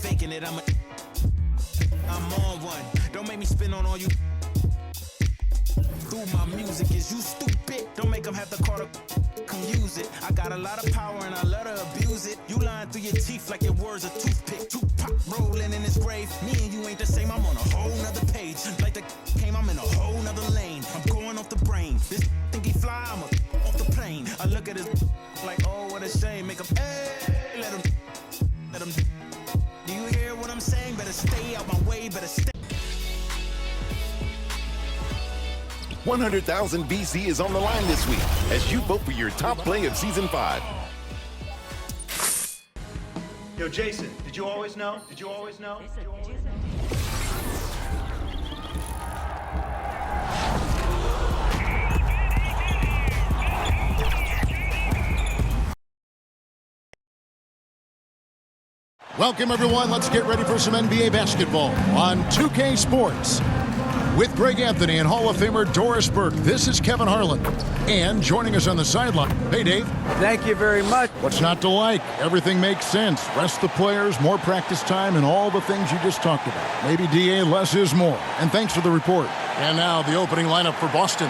Faking it, I'm on one. Don't make me spin on all you. Through my music, is you stupid? Don't make them have to call to come use it. I got a lot of power and I let her abuse it. You lying through your teeth like your words a toothpick. Tupac rolling in his grave. Me and you ain't the same. I'm on a whole nother page. Like the came, I'm in a whole nother lane. I'm going off the brain. This think he fly, I'm off the plane. I look at his like, oh, what a shame. Make him, hey, let him. Do you hear what I'm saying? Better stay out my way, better stay. 100,000 BC is on the line this week as you vote for your top play of Season 5. Yo, Jason, did you always know? Did you always know? Welcome, everyone. Let's get ready for some NBA basketball on 2K Sports. With Greg Anthony and Hall of Famer Doris Burke, this is Kevin Harlan. And joining us on the sideline, hey, Dave. Thank you very much. What's not to like? Everything makes sense. Rest the players, more practice time, and all the things you just talked about. Maybe DA, less is more. And thanks for the report. And now the opening lineup for Boston.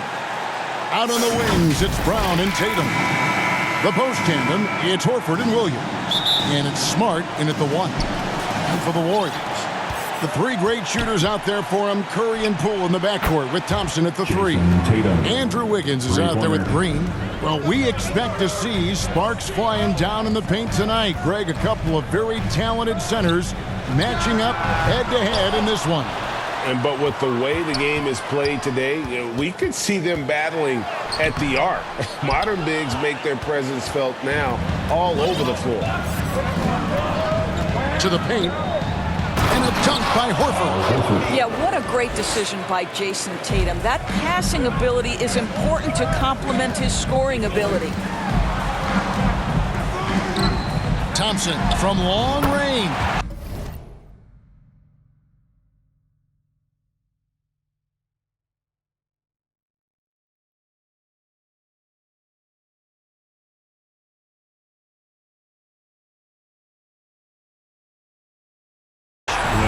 Out on the wings, it's Brown and Tatum. The post tandem, it's Horford and Williams. And it's Smart in at the 1. And for the Warriors, the three great shooters out there for him, Curry and Poole in the backcourt with Thompson at the 3. Andrew Wiggins is out there with Green. Well, we expect to see sparks flying down in the paint tonight. Greg, a couple of very talented centers matching up head-to-head in this one. But with the way the game is played today, we could see them battling at the arc. Modern bigs make their presence felt now all over the floor. To the paint. And a dunk by Horford. Yeah, what a great decision by Jason Tatum. That passing ability is important to complement his scoring ability. Thompson from long range.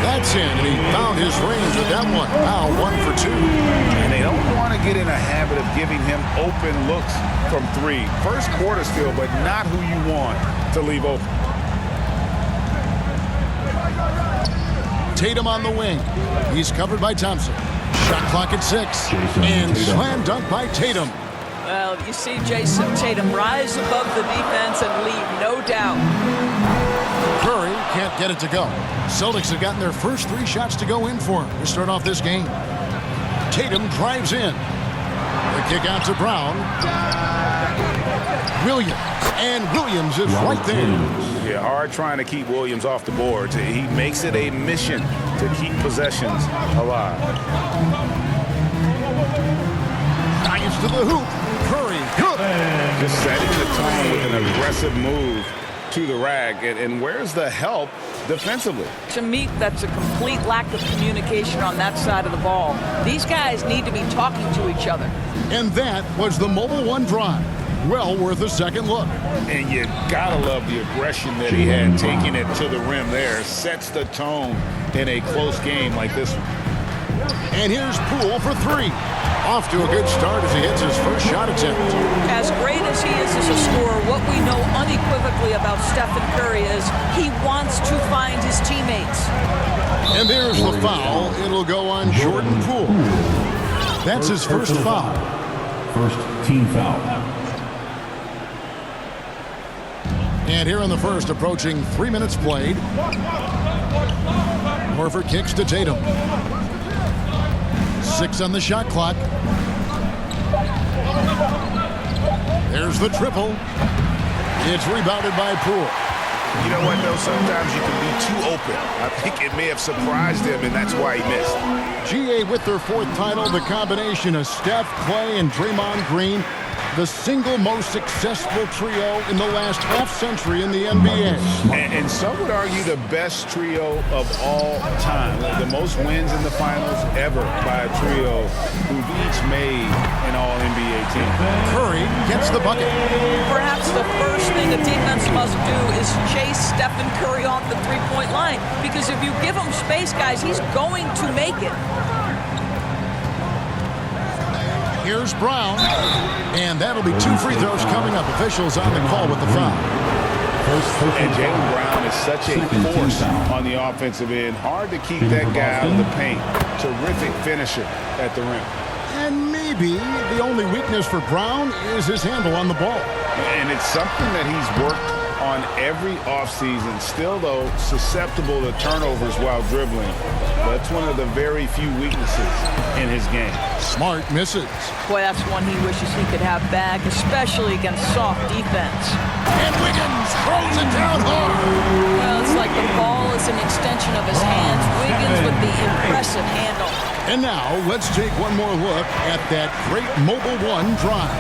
That's in, and he found his range with that one. Now 1 for 2. And they don't want to get in a habit of giving him open looks from 3. First quarter still, but not who you want to leave open. Tatum on the wing. He's covered by Thompson. Shot clock at 6. And slam dunk by Tatum. Well, you see Jason Tatum rise above the defense and leave, no doubt. Curry can't get it to go. Celtics have gotten their first 3 shots to go in for him to start off this game. Tatum drives in. The kick out to Brown. Williams. And Williams is right there. Yeah, hard trying to keep Williams off the board. He makes it a mission to keep possessions alive. Drives to the hoop. Curry, good. Just setting the tone with an aggressive move to the rack. And where's the help defensively? To me, that's a complete lack of communication on that side of the ball. These guys need to be talking to each other. And that was the Mobile One drive. Well worth a second look. And you gotta love the aggression that he had, taking it to the rim there. Sets the tone in a close game like this one. And here's Poole for 3. Off to a good start as he hits his first shot attempt. As great as he is as a scorer, what we know unequivocally about Stephen Curry is he wants to find his teammates. And there's the foul. It'll go on Jordan Poole. That's his first foul. First team foul. And here in the first, approaching 3 minutes played. Horford kicks to Tatum. 6 on the shot clock. There's the triple. It's rebounded by Poole. You know what, though? Sometimes you can be too open. I think it may have surprised him, and that's why he missed. GA with their 4th title, the combination of Steph, Clay, and Draymond Green. the single most successful trio in the last half-century in the NBA. And some would argue the best trio of all time. The most wins in the finals ever by a trio who've each made an all-NBA team. Curry gets the bucket. Perhaps the first thing a defense must do is chase Stephen Curry off the three-point line, because if you give him space, guys, he's going to make it. Here's Brown, and that'll be 2 free throws coming up. Officials on the call with the foul. And Jaylen Brown is such a force on the offensive end. Hard to keep that guy out of the paint. Terrific finisher at the rim. And maybe the only weakness for Brown is his handle on the ball. And it's something that he's worked on every offseason. Still, though, susceptible to turnovers while dribbling. That's one of the very few weaknesses in his game. Smart misses. Boy, that's one he wishes he could have back, especially against soft defense. And Wiggins throws it down hard. Well, it's like the ball is an extension of his hands. Wiggins with the impressive handle. And now, let's take one more look at that great Mobile One drive.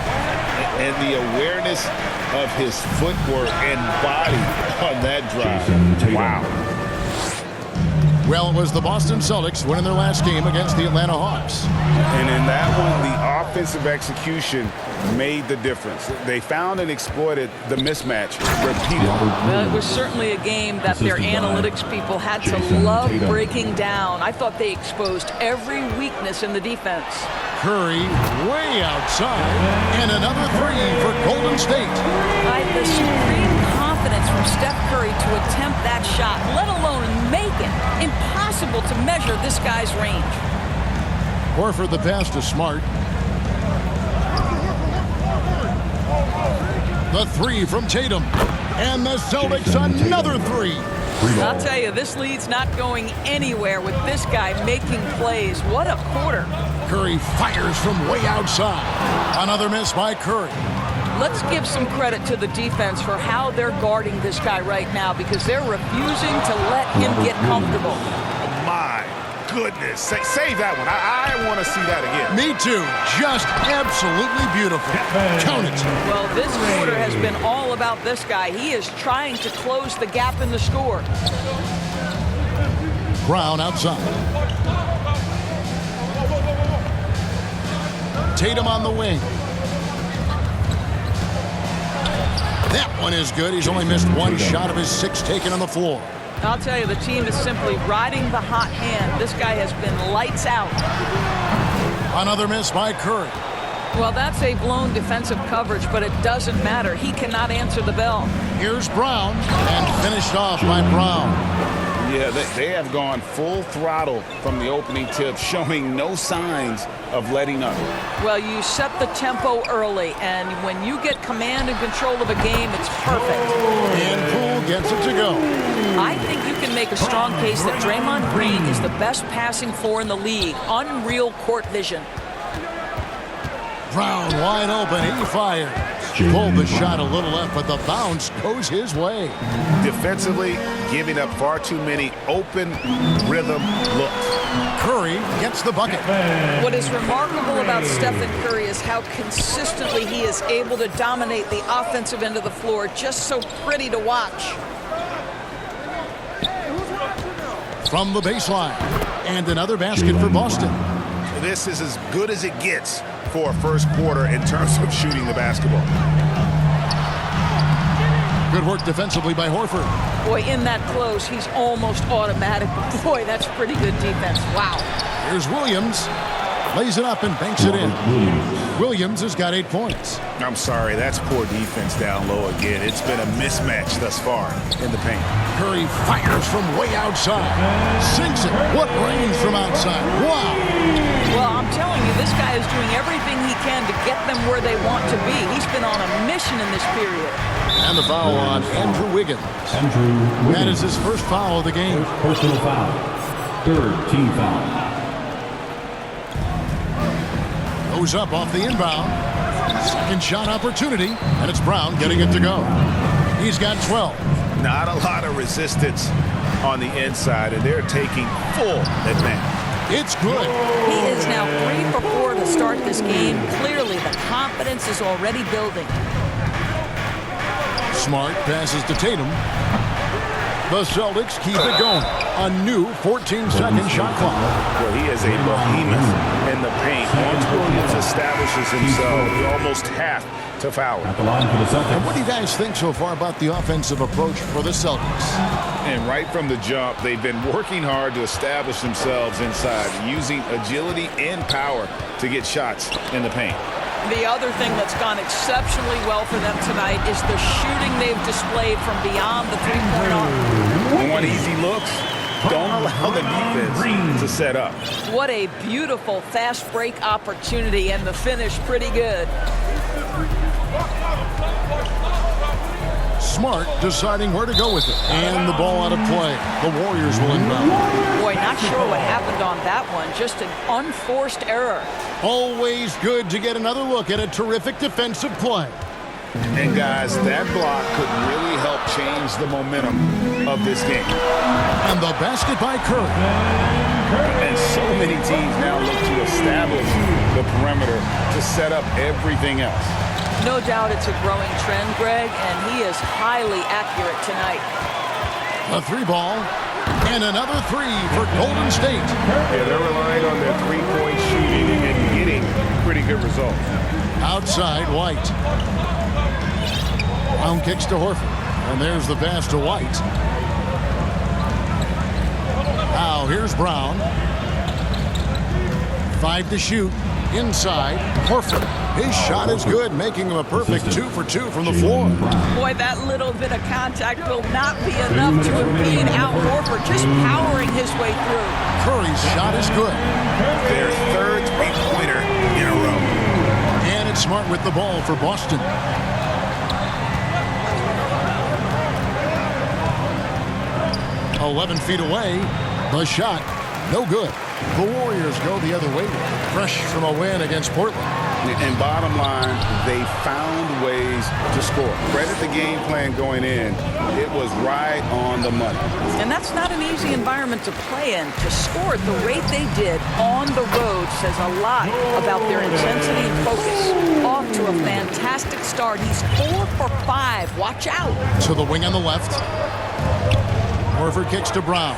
And the awareness of his footwork and body on that drive. Wow. Well, it was the Boston Celtics winning their last game against the Atlanta Hawks. And in that one, the offensive execution made the difference. They found and exploited the mismatch repeatedly. Well, it was certainly a game that their analytics people had to love breaking down. I thought they exposed every weakness in the defense. Curry way outside, and another 3 for Golden State. The supreme confidence from Steph Curry to attempt that shot, let alone make it. Impossible to measure this guy's range. Horford the pass to Smart. The 3 from Tatum. And the Celtics another 3. I'll tell you, this lead's not going anywhere with this guy making plays. What a quarter. Curry fires from way outside. Another miss by Curry. Let's give some credit to the defense for how they're guarding this guy right now, because they're refusing to let him get comfortable. My goodness. Save that one. I want to see that again. Me too. Just absolutely beautiful. Count it. Well, this quarter has been all about this guy. He is trying to close the gap in the score. Brown outside. Tatum on the wing. That one is good. He's only missed 1 shot of his 6 taken on the floor. I'll tell you, the team is simply riding the hot hand. This guy has been lights out. Another miss by Curry. Well, that's a blown defensive coverage, but it doesn't matter. He cannot answer the bell. Here's Brown, and finished off by Brown. Yeah, they have gone full throttle from the opening tip, showing no signs of letting up. Well, you set the tempo early, and when you get command and control of a game, it's perfect. And Poole gets it to go. I think you can make a strong case that Draymond Green is the best passing 4 in the league. Unreal court vision. Brown wide open. He fires. Pulled the shot a little left, but the bounce goes his way. Defensively, giving up far too many open rhythm looks. Curry gets the bucket. What is remarkable about Stephen Curry is how consistently he is able to dominate the offensive end of the floor. Just so pretty to watch. From the baseline. And another basket for Boston. This is as good as it gets for a first quarter in terms of shooting the basketball. Good work defensively by Horford. Boy, in that close, he's almost automatic. Boy, that's pretty good defense. Wow. Here's Williams. Lays it up and banks it in. Williams has got 8 points. I'm sorry, that's poor defense down low again. It's been a mismatch thus far in the paint. Curry fires from way outside. Sinks it. What range from outside. Wow. Well, I'm telling you, this guy is doing everything he can to get them where they want to be. He's been on a mission in this period. And the foul on Andrew Wiggins. That is his first foul of the game. Personal foul. 3rd team foul. Goes up off the inbound. Second shot opportunity, and it's Brown getting it to go. He's got 12. Not a lot of resistance on the inside, and they're taking full advantage. It's good. He is now 3 for 4 to start this game. Clearly, the confidence is already building. Smart passes to Tatum. The Celtics keep it going. A new 14-second shot clock. Well, he is a behemoth in the paint. Once Williams establishes himself, you almost have to foul him. At the line for the Celtics. And what do you guys think so far about the offensive approach for the Celtics? And right from the jump, they've been working hard to establish themselves inside, using agility and power to get shots in the paint. The other thing that's gone exceptionally well for them tonight is the shooting they've displayed from beyond the three-point arc. Want easy looks? Don't allow the defense to set up. What a beautiful fast break opportunity, and the finish pretty good. Smart deciding where to go with it. And the ball out of play. The Warriors will inbound. Boy, not sure what happened on that one. Just an unforced error. Always good to get another look at a terrific defensive play. And guys, that block could really help change the momentum of this game. And the basket by Curry. And so many teams now look to establish the perimeter to set up everything else. No doubt it's a growing trend, Greg, and he is highly accurate tonight. A 3-ball. And another 3 for Golden State. Yeah, they're relying on their three-point shooting and getting pretty good results. Outside, White. Brown kicks to Horford. And there's the pass to White. Now here's Brown. 5 to shoot. Inside, Horford. His shot is good, making him a perfect 2 for 2 from the floor. Boy, that little bit of contact will not be enough to impede Al Horford, just powering his way through. Curry's shot is good. Their third three-pointer in a row. And it's Smart with the ball for Boston. "11 feet away. The shot, no good. The Warriors go the other way, fresh from a win against Portland. And bottom line, they found ways to score. Credit the game plan going in. It was right on the money. And that's not an easy environment to play in. To score at the rate they did on the road says a lot about their intensity and focus. Off to a fantastic start. He's 4 for 5. Watch out. To the wing on the left. Horford kicks to Brown.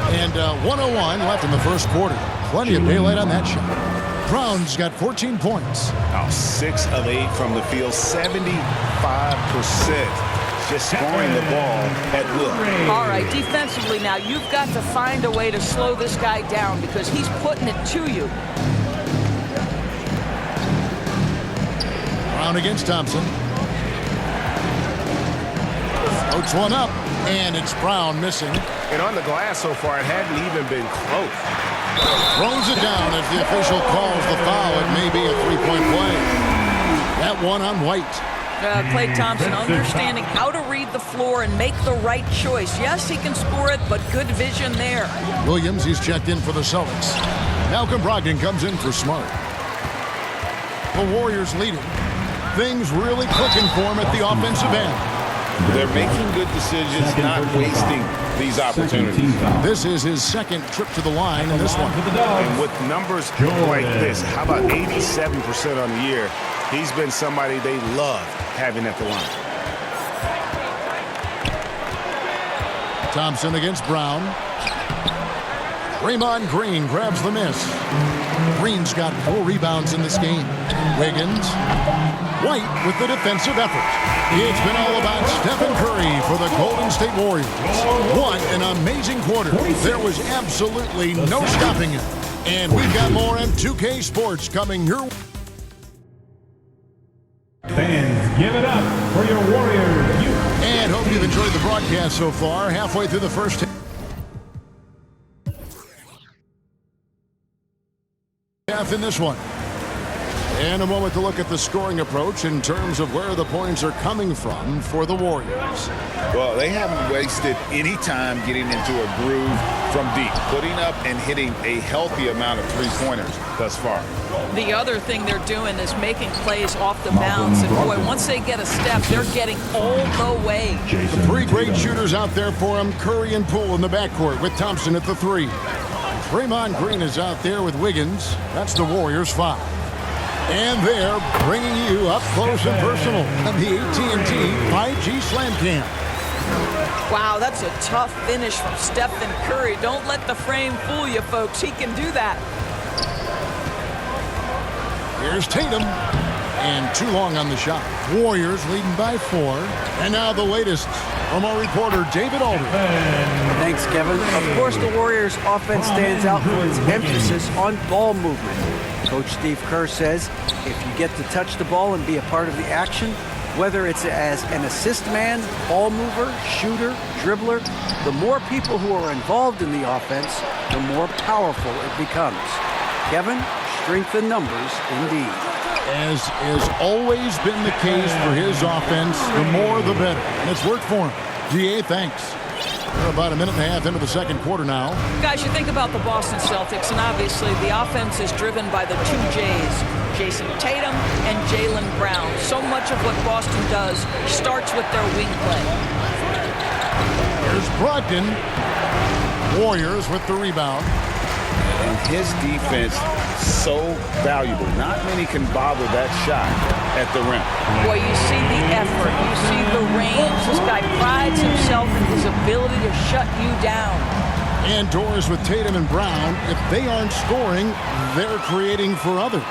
And 1:01 left in the first quarter. Plenty of daylight on that shot. Brown's got 14 points. 6 of 8 from the field, 75%. Just scoring the ball at will. All right, defensively now, you've got to find a way to slow this guy down because he's putting it to you. Brown against Thompson. Floats one up, and it's Brown missing. And on the glass so far, it hadn't even been close. Throws it down as the official calls the foul. It may be a three-point play. That one on White. Klay Thompson understanding how to read the floor and make the right choice. Yes, he can score it, but good vision there. Williams, he's checked in for the Celtics. Malcolm Brogdon comes in for Smart. The Warriors leading. Things really clicking for him at the offensive end. They're making good decisions, not wasting these opportunities. This is his second trip to the line in this one. And with numbers like this, how about 87% on the year? He's been somebody they love having at the line. Thompson against Brown. Draymond Green grabs the miss. Green's got 4 rebounds in this game. Wiggins. White with the defensive effort. It's been all about Stephen Curry for the Golden State Warriors. What an amazing quarter. There was absolutely no stopping it. And we've got more M2K Sports coming your way. Fans, give it up for your Warriors. And hope you've enjoyed the broadcast so far. Halfway through the first half in this one. And a moment to look at the scoring approach in terms of where the points are coming from for the Warriors. Well, they haven't wasted any time getting into a groove from deep, putting up and hitting a healthy amount of three-pointers thus far. The other thing they're doing is making plays off the bounce. And boy, once they get a step, they're getting all the way. The three great shooters out there for him, Curry and Poole in the backcourt with Thompson at the three. Draymond Green is out there with Wiggins. That's the Warriors' 5. And they're bringing you up close and personal on the AT&T 5G Slam Cam. Wow, that's a tough finish from Stephen Curry. Don't let the frame fool you, folks. He can do that. Here's Tatum. And too long on the shot. Warriors leading by 4. And now the latest from our reporter, David Aldridge. Thanks, Kevin. Of course, the Warriors' offense stands out for its emphasis on ball movement. Coach Steve Kerr says if you get to touch the ball and be a part of the action, whether it's as an assist man, ball mover, shooter, dribbler, the more people who are involved in the offense, the more powerful it becomes. Kevin, strength in numbers indeed. As has always been the case for his offense, the more the better. And it's worked for him. GA, thanks. We're about a minute and a half into the second quarter now. Guys, you think about the Boston Celtics, and obviously the offense is driven by the two J's, Jason Tatum and Jaylen Brown. So much of what Boston does starts with their wing play. Here's Brogdon. Warriors with the rebound. And his defense so valuable. Not many can bother that shot at the rim. Boy, you see the effort, you see the range. This guy prides himself in his ability to shut you down. And doors with Tatum and Brown. If they aren't scoring, they're creating for others.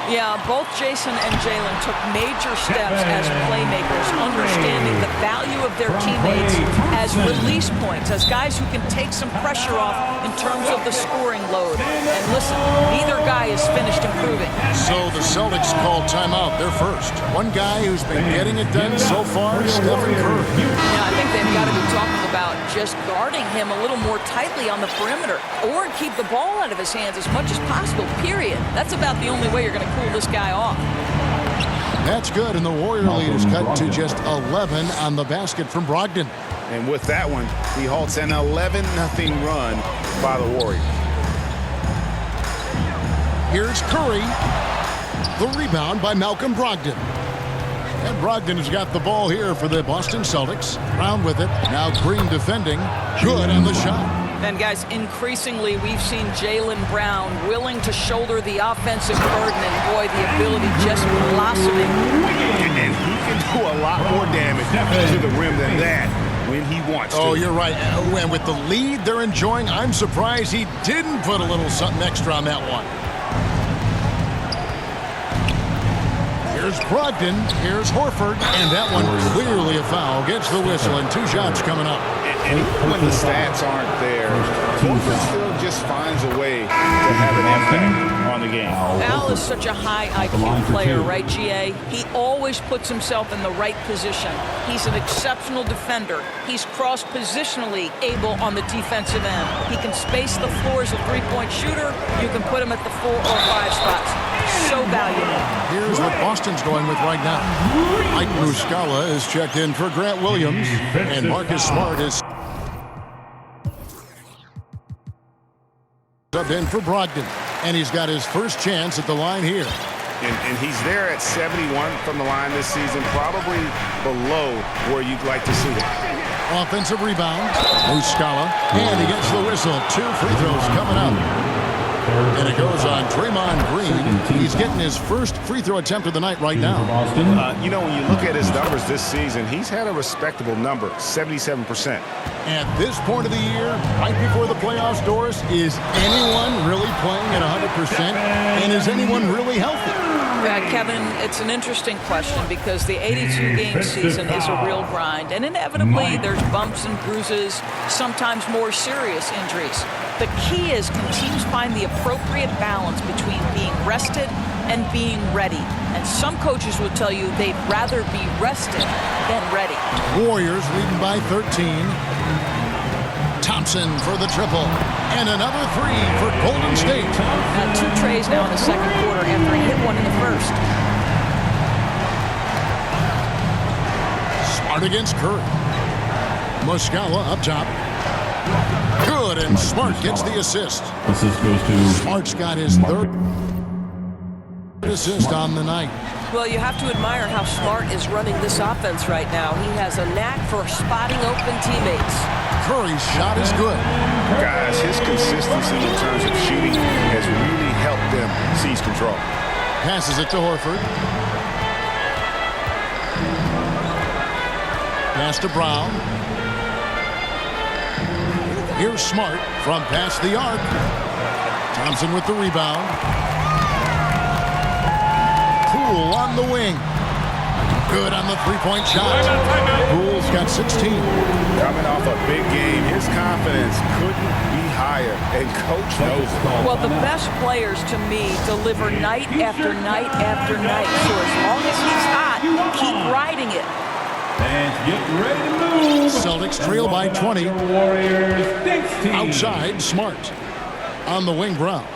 Yeah, both Jason and Jaylen took major steps as playmakers, understanding the value of their teammates as release points, as guys who can take some pressure off in terms of the scoring load. And listen, neither guy is finished improving. So the Celtics call timeout. They're first. One guy who's been getting it done so far is Stephen Curry. Yeah, I think they've got to be talking about just guarding him a little more tightly on the perimeter or keep the ball out of his hands as much as possible, period. That's about the only way you're going to cool this guy off. That's good, and the Warrior lead is cut to just 11 on the basket from Brogdon. And with that one, he halts an 11-0 run by the Warriors. Here's Curry. The rebound by Malcolm Brogdon. And Brogdon has got the ball here for the Boston Celtics. Brown with it. Now Green defending. Good on the shot. And guys, increasingly we've seen Jaylen Brown willing to shoulder the offensive burden, and boy, the ability just blossoming. And he can do a lot more damage to the rim than that when he wants to. Oh, you're right. And with the lead they're enjoying, I'm surprised he didn't put a little something extra on that one. Here's Brogdon. Here's Horford. And that one clearly a foul. Gets the whistle, and 2 shots coming up. And even when the stats aren't there, Horford still just finds a way to have an impact on the game. Al is such a high IQ player, right, GA? He always puts himself in the right position. He's an exceptional defender. He's cross-positionally able on the defensive end. He can space the floor as a three-point shooter. You can put him at the 4 or 5 spots. So valuable. Here's what Boston's going with right now. Mike Muscala is checked in for Grant Williams, and Marcus Smart is subbed in for Brogdon, and he's got his first chance at the line here. And he's there at 71 from the line this season, probably below where you'd like to see him. Offensive rebound, Muscala, and he gets the whistle. 2 free throws coming up. And it goes on Draymond Green. He's getting his first free throw attempt of the night right now. You know, when you look at his numbers this season, he's had a respectable number, 77%. At this point of the year, right before the playoffs, Doris, is anyone really playing at 100%? And is anyone really healthy? Kevin, it's an interesting question because the 82-game season is a real grind, and inevitably there's bumps and bruises, sometimes more serious injuries. The key is, can teams find the appropriate balance between being rested and being ready? And some coaches will tell you they'd rather be rested than ready. Warriors leading by 13. Thompson Thompson for the triple. And another three for Golden State. Two trays now in the second quarter after he hit one in the first. Smart against Curry. Muscala up top. Good, and Smart gets the assist. Assist goes to Smart's got his third assist on the night. Well, you have to admire how Smart is running this offense right now. He has a knack for spotting open teammates. Curry's shot is good. Guys, his consistency in terms of shooting has really helped them seize control. Passes it to Horford. Pass to Brown. Here's Smart from past the arc. Thompson with the rebound. Poole on the wing. Good on the three-point shot. Poole's got 16. Coming off a big game, his confidence couldn't be higher, and Coach knows it. Well, the best players to me deliver night after night after night. So as long as he's hot, keep riding it. and get ready to move. Celtics trail by 20. Warriors 16. Outside, Smart. On the wing, Brown.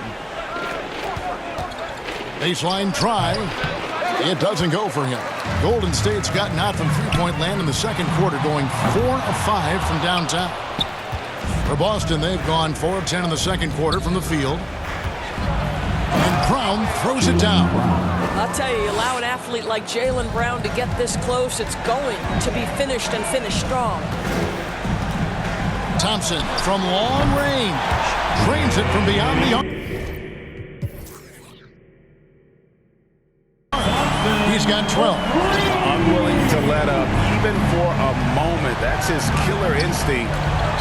Baseline try. It doesn't go for him. Golden State's gotten out from three-point land in the second quarter, going 4 of 5 from downtown. For Boston, they've gone 4 of 10 in the second quarter from the field. And Brown throws it down. I'll tell you, allow an athlete like Jaylen Brown to get this close, it's going to be finished and finished strong. Thompson from long range. Drains it from beyond the arc. He's got 12. Unwilling to let up even for a moment. That's his killer instinct,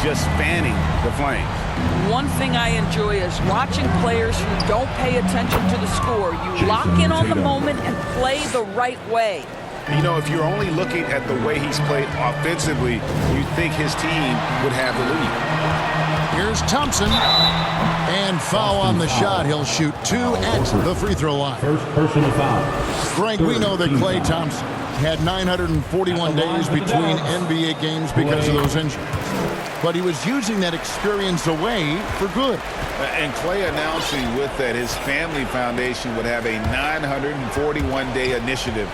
just fanning the flames. One thing I enjoy is watching players who don't pay attention to the score. You lock in on the moment and play the right way. You know, if you're only looking at the way he's played offensively, you'd think his team would have the lead. Here's Thompson. And foul on the shot. He'll shoot 2 at the free throw line. First personal foul. Greg, we know that Klay Thompson had 941 days between NBA games because of those injuries. But he was using that experience away for good. And Klay announcing with that his family foundation would have a 941-day initiative.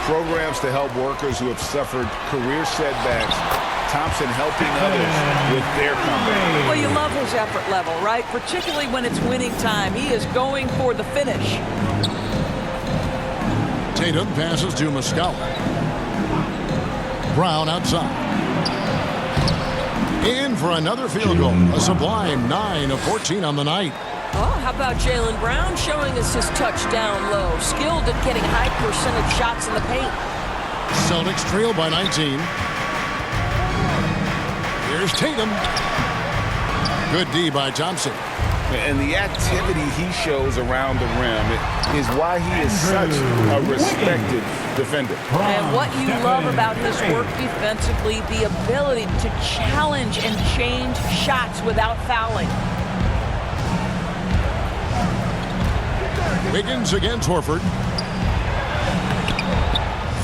Programs to help workers who have suffered career setbacks. Thompson helping others with their comeback. Well, you love his effort level, right? Particularly when it's winning time. He is going for the finish. Tatum passes to Muscala. Brown outside. In for another field goal. A sublime 9 of 14 on the night. Oh, how about Jaylen Brown showing us his touchdown low? Skilled at getting high percentage shots in the paint. Celtics trail by 19. Here's Tatum. Good D by Thompson. And the activity he shows around the rim is why he is such a respected defender. And what you love about his work defensively, the ability to challenge and change shots without fouling. Wiggins against Horford.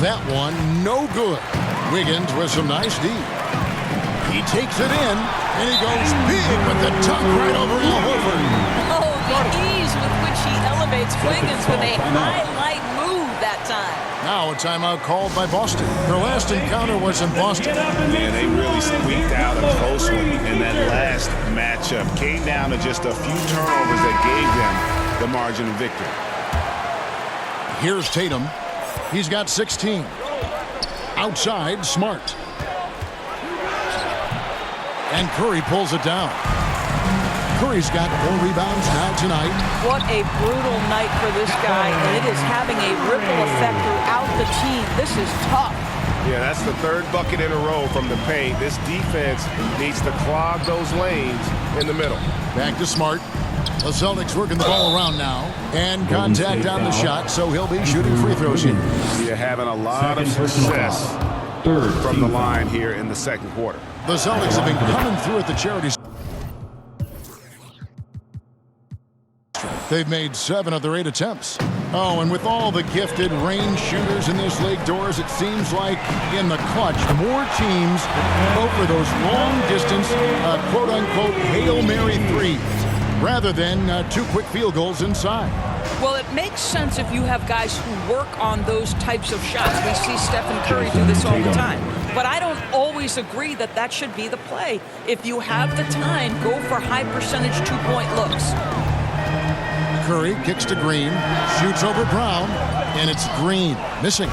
That one, no good. Wiggins with some nice D. He takes it in, and he goes big with the tuck right over Al Horford. Oh, the ease with which he elevates Wiggins with a highlight move that time. Now a timeout called by Boston. Their last encounter was in Boston. Man, they really squeaked out a close one in that last matchup. Came down to just a few turnovers that gave them the margin of victory. Here's Tatum. He's got 16. Outside, Smart. And Curry pulls it down. Curry's got 4 rebounds now tonight. What a brutal night for this guy, and it is having a ripple effect throughout the team. This is tough. Yeah, that's the 3rd bucket in a row from the paint. This defense needs to clog those lanes in the middle. Back to Smart. The Celtics working the ball around now. And contact on the shot, so he'll be shooting free throws here. You're having a lot of success from the line here in the second quarter. The Celtics have been coming through at the charity. They've made 7 of their 8 attempts. Oh, and with all the gifted range shooters in this league, Doors, it seems like in the clutch, more teams go for those long-distance, quote-unquote, Hail Mary threes rather than 2 quick field goals inside. Well, it makes sense if you have guys who work on those types of shots. We see Stephen Curry do this all the time. But I don't always agree that that should be the play. If you have the time, go for high-percentage 2-point looks. Curry kicks to Green, shoots over Brown, and it's Green missing.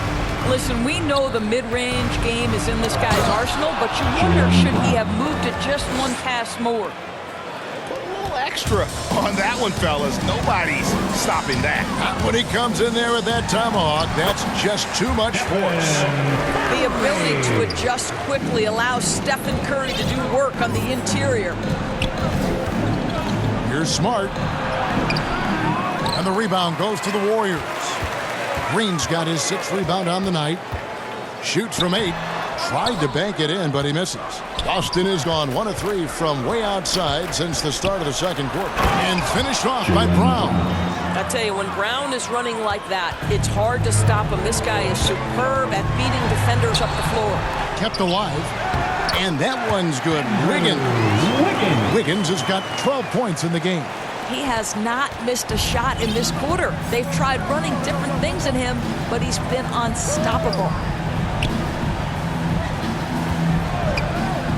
Listen, we know the mid-range game is in this guy's arsenal, but you wonder, should he have moved it just one pass more? Extra on that one, fellas. Nobody's stopping that. When he comes in there with that tomahawk, that's just too much force. The ability to adjust quickly allows Stephen Curry to do work on the interior. Here's Smart. And the rebound goes to the Warriors. Green's got his 6th rebound on the night. Shoots from 8. Tried to bank it in, but he misses. Boston has gone 1 of 3 from way outside since the start of the second quarter. And finished off by Brown. I tell you, when Brown is running like that, it's hard to stop him. This guy is superb at beating defenders up the floor. Kept alive. And that one's good. Wiggins has got 12 points in the game. He has not missed a shot in this quarter. They've tried running different things at him, but he's been unstoppable.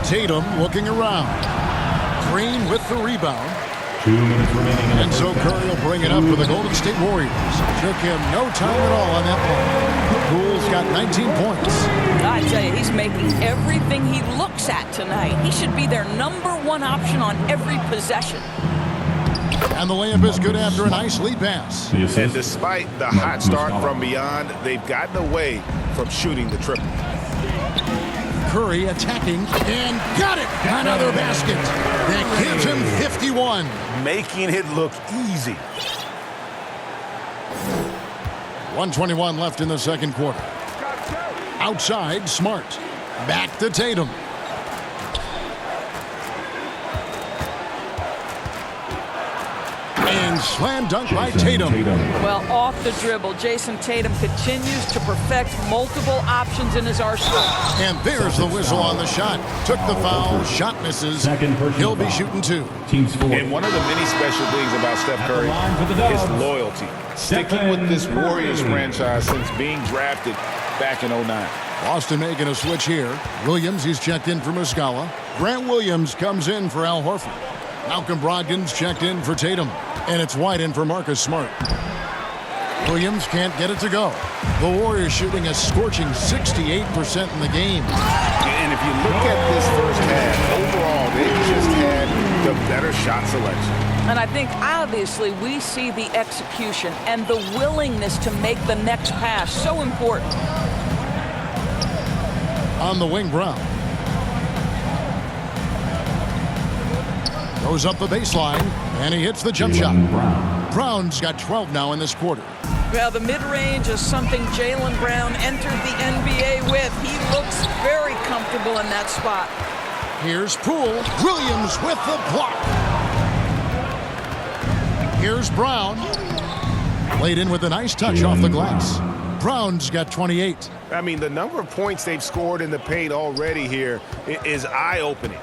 Tatum looking around. Green with the rebound. 2 minutes remaining. And so Curry will bring it up for the Golden State Warriors. Took him no time at all on that one. Poole's got 19 points. I tell you, he's making everything he looks at tonight. He should be their #1 option on every possession. And the layup is good after a nice lead pass. And despite the hot start from beyond, they've gotten away from shooting the triple. Curry attacking and got it. Another basket that gives him 51. Making it look easy. 1:21 left in the second quarter. Outside, Smart. Back to Tatum. And slam dunk by Tatum. Well, off the dribble, Jason Tatum continues to perfect multiple options in his arsenal. And there's the whistle on the shot. Took the foul, shot misses. He'll be shooting 2. And one of the many special things about Steph Curry is loyalty. Sticking with this Warriors franchise since being drafted back in 09. Boston making a switch here. Williams, he's checked in for Muscala. Grant Williams comes in for Al Horford. Malcolm Brogdon's checked in for Tatum. And it's White in for Marcus Smart. Williams can't get it to go. The Warriors shooting a scorching 68% in the game. And if you look at this first half, overall, they just had the better shot selection. And I think, obviously, we see the execution and the willingness to make the next pass so important. On the wing, Brown. Goes up the baseline, and he hits the jump shot. Brown's got 12 now in this quarter. Well, the mid-range is something Jaylen Brown entered the NBA with. He looks very comfortable in that spot. Here's Poole. Williams with the block. Here's Brown. Laid in with a nice touch off the glass. Brown's got 28. I mean, the number of points they've scored in the paint already here is eye-opening.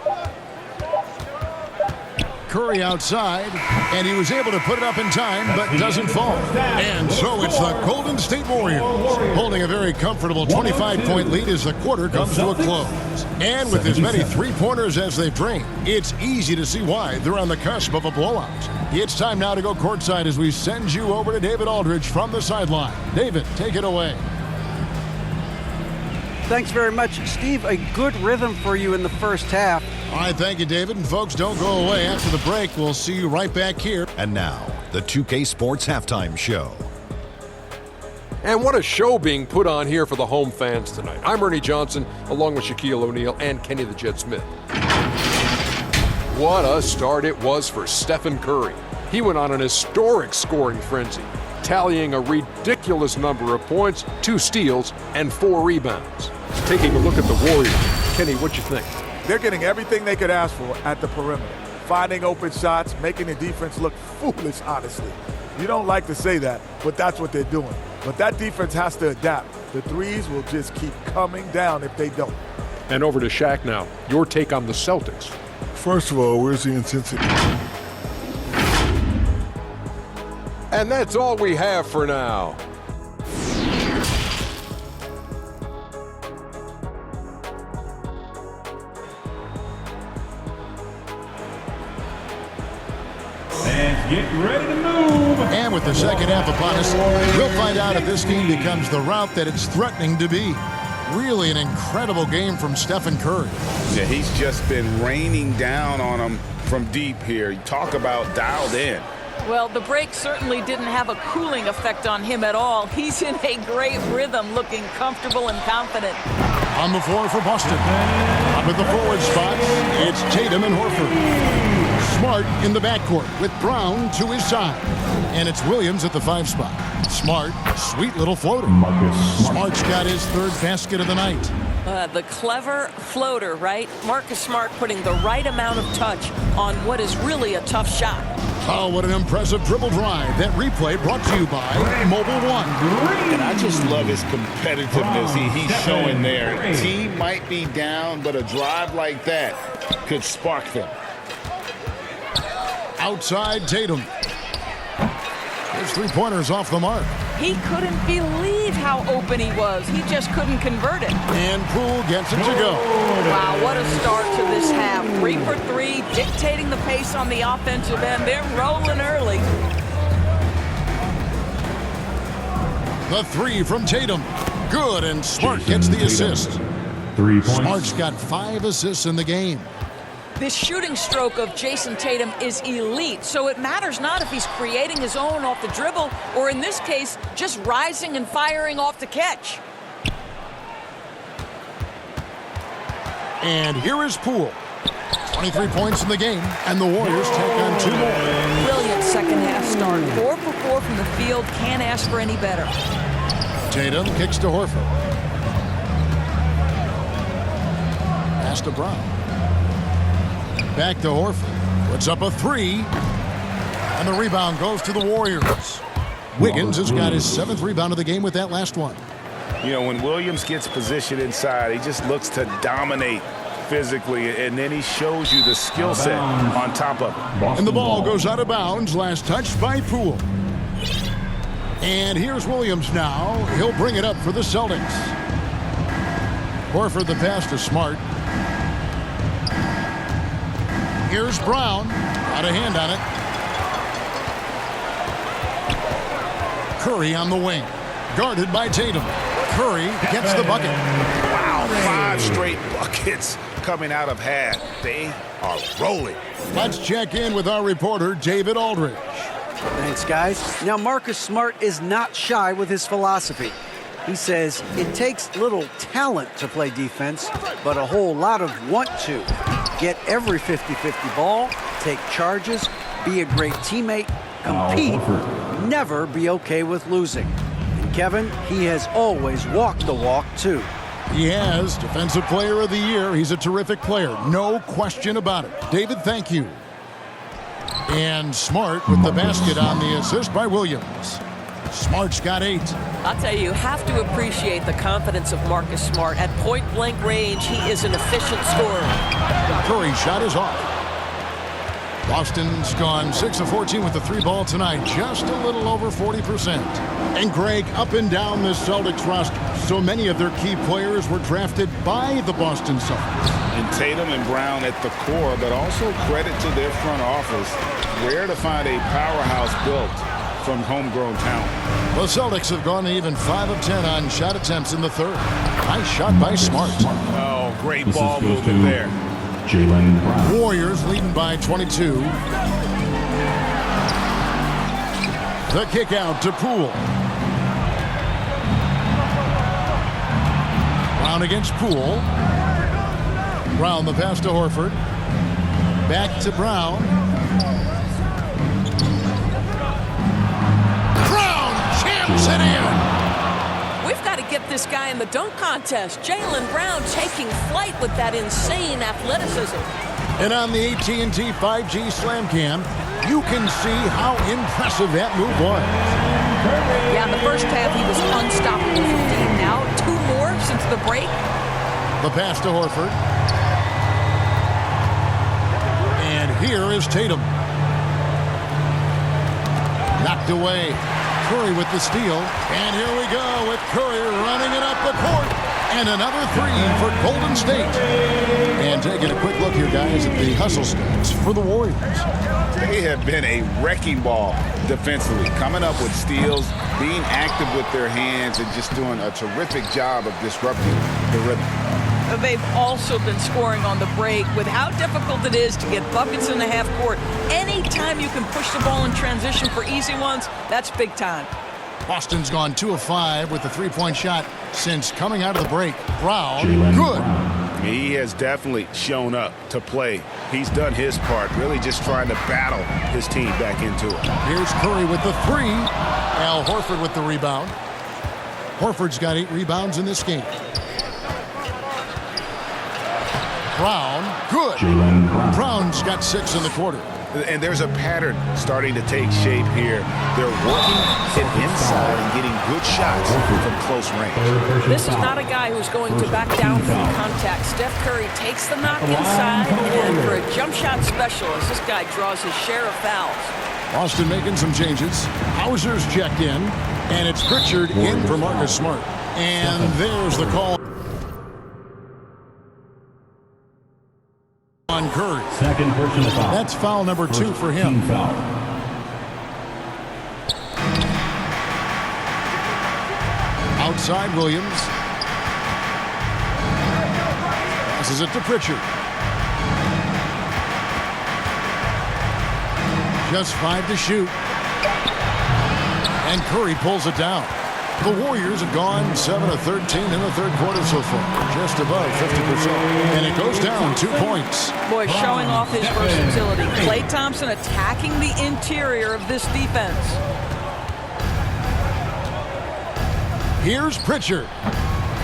Curry outside, and he was able to put it up in time, but doesn't fall. And so it's the Golden State Warriors holding a very comfortable 25-point lead as the quarter comes to a close. And with as many three-pointers as they've drained, it's easy to see why they're on the cusp of a blowout. It's time now to go courtside as we send you over to David Aldridge from the sideline. David, take it away. Thanks very much, Steve. A good rhythm for you in the first half. All right, thank you, David. And folks, don't go away. After the break, we'll see you right back here. And now, the 2K Sports Halftime Show. And what a show being put on here for the home fans tonight. I'm Ernie Johnson, along with Shaquille O'Neal and Kenny the Jet Smith. What a start it was for Stephen Curry. He went on an historic scoring frenzy, tallying a ridiculous number of points, 2 steals, and 4 rebounds. Taking a look at the Warriors, Kenny, what you think? They're getting everything they could ask for at the perimeter. Finding open shots, making the defense look foolish, honestly. You don't like to say that, but that's what they're doing. But that defense has to adapt. The threes will just keep coming down if they don't. And over to Shaq now. Your take on the Celtics. First of all, where's the intensity? And that's all we have for now. Get ready to move. And with the second half upon us, we'll find out if this team becomes the route that it's threatening to be. Really an incredible game from Stephen Curry. Yeah, he's just been raining down on them from deep here. You talk about dialed in. Well, the break certainly didn't have a cooling effect on him at all. He's in a great rhythm, looking comfortable and confident. On the floor for Boston. Up at the forward spot, it's Tatum and Horford. Smart in the backcourt with Brown to his side. And it's Williams at the 5 spot. Smart, sweet little floater. Smart's got his 3rd basket of the night. The clever floater, right? Marcus Smart putting the right amount of touch on what is really a tough shot. Oh, what an impressive dribble drive. That replay brought to you by Mobile One. And I just love his competitiveness he's showing there. Team might be down, but a drive like that could spark them. Outside Tatum. His 3-pointer's off the mark. He couldn't believe how open he was. He just couldn't convert it. And Poole gets it to go. Wow, what a start to this half. 3 for 3, dictating the pace on the offensive end. They're rolling early. The 3 from Tatum. Good, and Smart gets the assist. 3 points. Smart's got 5 assists in the game. This shooting stroke of Jason Tatum is elite, so it matters not if he's creating his own off the dribble or, in this case, just rising and firing off the catch. And here is Poole. 23 points in the game, and the Warriors take on 2 more. Brilliant second half start. 4 for 4 from the field. Can't ask for any better. Tatum kicks to Horford. Pass to Brown. Back to Horford. Puts up a 3. And the rebound goes to the Warriors. Wiggins has got his 7th rebound of the game with that last one. You know, when Williams gets positioned inside, he just looks to dominate physically, and then he shows you the skill set on top of it. And the ball goes out of bounds. Last touch by Poole. And here's Williams now. He'll bring it up for the Celtics. Horford the pass to Smart. Here's Brown. Got a hand on it. Curry on the wing. Guarded by Tatum. Curry gets the bucket. Wow, 5 straight buckets coming out of half. They are rolling. Let's check in with our reporter, David Aldridge. Thanks, guys. Now, Marcus Smart is not shy with his philosophy. He says it takes little talent to play defense, but a whole lot of want to. Get every 50-50 ball, take charges, be a great teammate, compete, never be okay with losing. And Kevin, he has always walked the walk, too. He has. Defensive Player of the Year. He's a terrific player. No question about it. David, thank you. And Smart with the basket on the assist by Williams. Smart's got 8. I'll tell you have to appreciate the confidence of Marcus Smart. At point-blank range, he is an efficient scorer. Curry shot is off. Boston's gone 6 of 14 with the 3 ball tonight, just a little over 40%. And Greg, up and down the Celtics roster, so many of their key players were drafted by the Boston Celtics. And Tatum and Brown at the core, but also credit to their front office. Rare to find a powerhouse built from homegrown talent. The Celtics have gone even 5 of 10 on shot attempts in the 3rd. Nice shot by Smart. Oh, great ball movement there. Jaylen Brown. Warriors leading by 22. The kick out to Poole. Brown against Poole. Brown the pass to Horford. Back to Brown. Brown jams it in. We've got to get this guy in the dunk contest. Jaylen Brown taking flight with that insane athleticism. And on the AT&T 5G Slam Cam, You can see how impressive that move was. Yeah, in the first half, he was unstoppable from deep. Now, 2 more since the break. The pass to Horford. And here is Tatum. Knocked away. Curry with the steal. And here we go with Curry running it up the court. And another 3 for Golden State. And taking a quick look here, guys, at the hustle stats for the Warriors. They have been a wrecking ball defensively, coming up with steals, being active with their hands, and just doing a terrific job of disrupting the rhythm. They've also been scoring on the break with how difficult it is to get buckets in the half court. Anytime you can push the ball in transition for easy ones, that's big time. Boston's gone 2 of 5 with the 3-point shot since coming out of the break. Brown, good. He has definitely shown up to play. He's done his part, really just trying to battle his team back into it. Here's Curry with the 3. Al Horford with the rebound. Horford's got 8 rebounds in this game. Brown, good. Brown's got 6 in the quarter. And there's a pattern starting to take shape here. They're working it inside and getting good shots from close range. This is not a guy who's going to back down from contact. Steph Curry takes the knock inside, and for a jump shot specialist, this guy draws his share of fouls. Boston making some changes. Hauser's checked in, and it's Pritchard in for Marcus Smart. And there's the call on Curry. Second personal foul. That's foul number 2 for him. Foul. Outside Williams. Passes it to Pritchard. Just 5 to shoot. And Curry pulls it down. The Warriors have gone 7 of 13 in the third quarter so far, just above 50%. And it goes down 2 points. Boy, showing off his versatility. Klay Thompson attacking the interior of this defense. Here's Pritchard.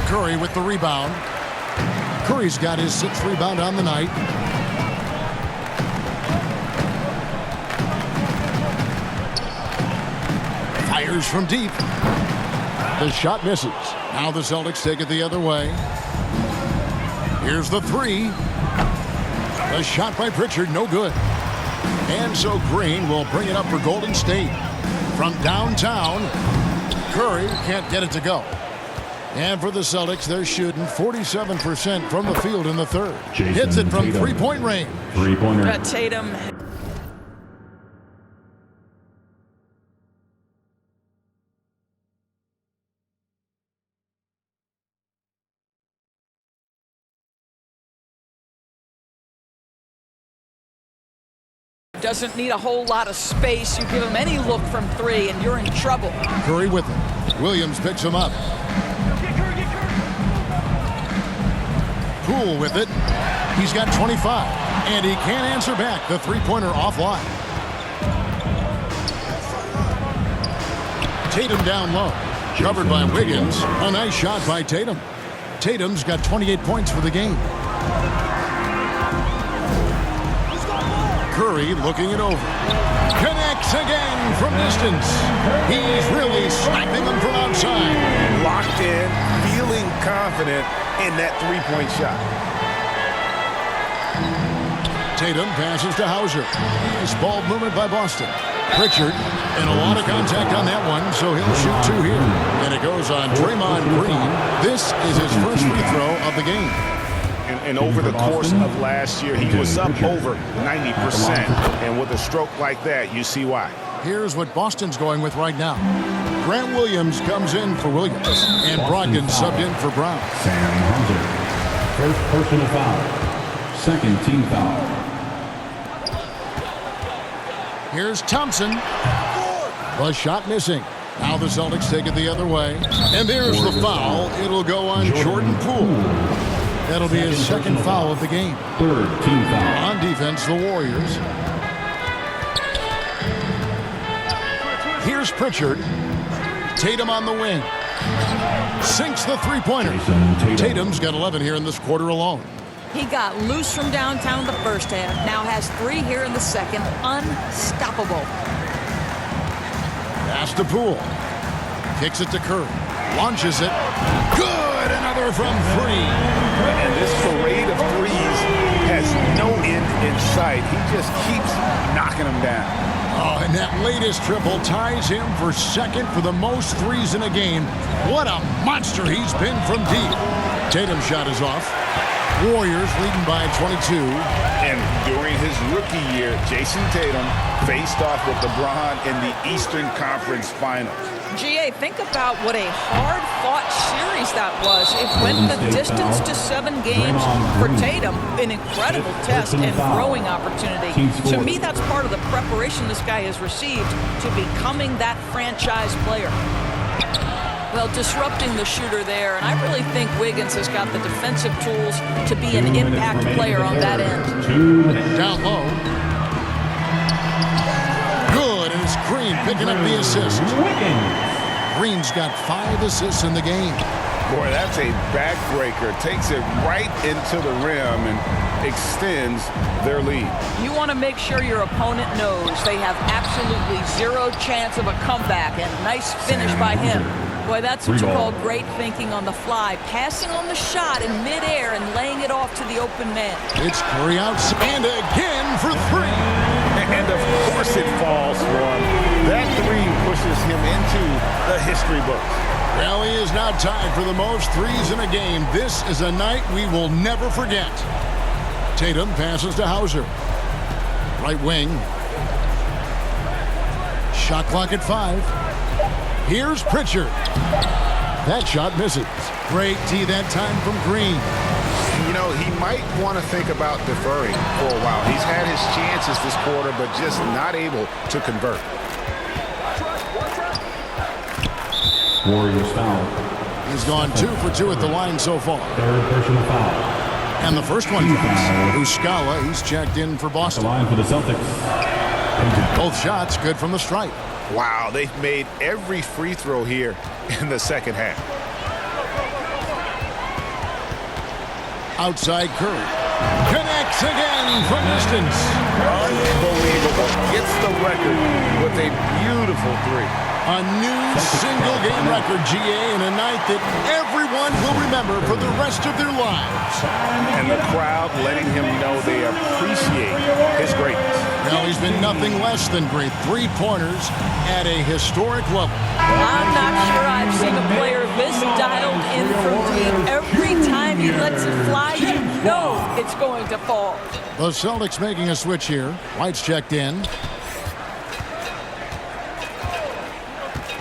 Curry with the rebound. Curry's got his 6th rebound on the night. Fires from deep. The shot misses. Now the Celtics take it the other way. Here's the 3. The shot by Pritchard, no good. And so Green will bring it up for Golden State. From downtown, Curry can't get it to go. And for the Celtics, they're shooting 47% from the field in the third. Hits it from 3-point range. Three-pointer. Tatum. Doesn't need a whole lot of space. You give him any look from 3 and you're in trouble. Curry with him. Williams picks him up. Poole with it. He's got 25. And he can't answer back. The 3-pointer offline. Tatum down low. Covered by Wiggins. A nice shot by Tatum. Tatum's got 28 points for the game. Curry looking it over. Connects again from distance. He's really slapping them from outside. Locked in, feeling confident in that 3-point shot. Tatum passes to Hauser. Nice ball movement by Boston. Pritchard, and a lot of contact on that one, so he'll shoot 2 here. And it goes on Draymond Green. This is his first free throw of the game. And over the course of last year, he was up over 90%. And with a stroke like that, you see why. Here's what Boston's going with right now. Grant Williams comes in for Williams. And Brogdon subbed in for Brown. Sam Hauser. First personal foul. Second team foul. Here's Thompson. The shot missing. Now the Celtics take it the other way. And there's the foul. It'll go on Jordan Poole. That'll be his second foul of the game. Third team foul. On defense, the Warriors. Here's Pritchard. Tatum on the wing. Sinks the 3-pointer. Tatum's got 11 here in this quarter alone. He got loose from downtown the first half, now has 3 here in the second. Unstoppable. Pass to Poole. Kicks it to Curry. Launches it. Good! Another from 3. And this parade of threes has no end in sight. He just keeps knocking them down. Oh, and that latest triple ties him for second for the most threes in a game. What a monster he's been from deep. Tatum's shot is off. Warriors leading by 22. And during his rookie year, Jason Tatum faced off with LeBron in the Eastern Conference Finals. GA, think about what a hard-fought series that was. It went the distance to 7 games. For Tatum, an incredible test and growing opportunity. To me, that's part of the preparation this guy has received to becoming that franchise player. Well, disrupting the shooter there, and I really think Wiggins has got the defensive tools to be an impact player on that end. Down low. Good, and it's Green picking up the assist. Green's got 5 assists in the game. Boy, that's a backbreaker. Takes it right into the rim and extends their lead. You want to make sure your opponent knows they have absolutely 0 chance of a comeback, and nice finish by him. Boy, that's what you call great thinking on the fly. Passing on the shot in midair and laying it off to the open man. It's Curry outside and again for 3. And of course it falls for him. That 3 pushes him into the history books. Well, he is now tied for the most threes in a game. This is a night we will never forget. Tatum passes to Hauser. Right wing. Shot clock at 5. Here's Pritchard. That shot misses. Great tee that time from Green. You know, he might want to think about deferring for a while. He's had his chances this quarter, but just not able to convert. Warriors foul. He's gone 2 for 2 at the line so far. Third personal foul. And the first one comes. Muscala, he's checked in for Boston. The line for the Celtics. Both shots good from the stripe. Wow, they've made every free throw here in the second half. Outside Curry. Connects again from distance. Unbelievable. Gets the record with a beautiful 3. A new single-game record, GA, in a night that everyone will remember for the rest of their lives. And the crowd letting him know they appreciate his greatness. Well, he's been nothing less than great. 3-pointers at a historic level. I'm not sure I've seen a player this dialed in from deep. Every time he lets it fly, you know it's going to fall. The Celtics making a switch here. White's checked in.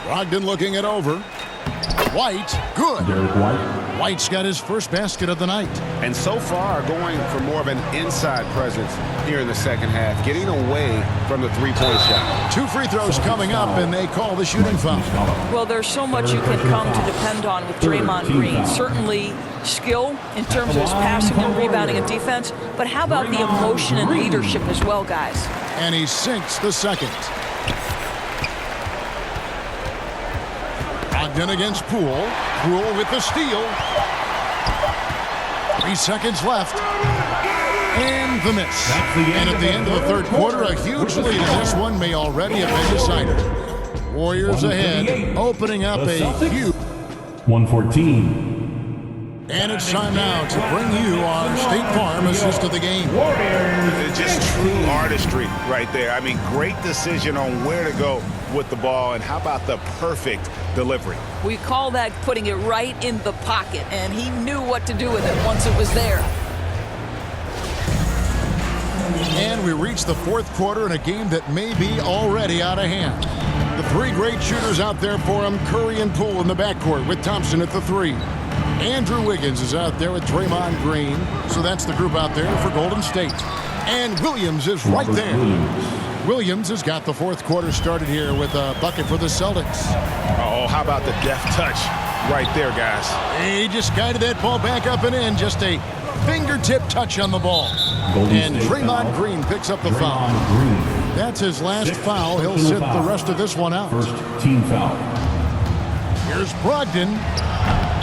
Brogdon looking it over. White, good. White's got his first basket of the night. And so far going for more of an inside presence here in the second half, getting away from the 3-point shot. 2 free throws coming up, and they call the shooting foul. Well, there's so much you can come to depend on with Draymond Green. Certainly skill in terms of his passing and rebounding and defense, but how about the emotion and leadership as well, guys? And he sinks the second. Brogdon against Poole. Poole with the steal. 3 seconds left. And the miss. And at the end of the third quarter, a huge lead in this one may already have been decided. Warriors ahead, opening up a huge... 114. And it's time now to bring you our State Farm assist of the game. Just true artistry right there. I mean, great decision on where to go with the ball, and how about the perfect delivery? We call that putting it right in the pocket, and he knew what to do with it once it was there. And we reach the fourth quarter in a game that may be already out of hand. The 3 great shooters out there for him, Curry and Poole in the backcourt with Thompson at the 3. Andrew Wiggins is out there with Draymond Green. So that's the group out there for Golden State. And Williams is right there. Williams has got the fourth quarter started here with a bucket for the Celtics. Oh, how about the deft touch right there, guys? He just guided that ball back up and in. Just a fingertip touch on the ball. And Draymond Green picks up the foul. That's his last foul. He'll sit the rest of this one out. First team foul. Here's Brogdon.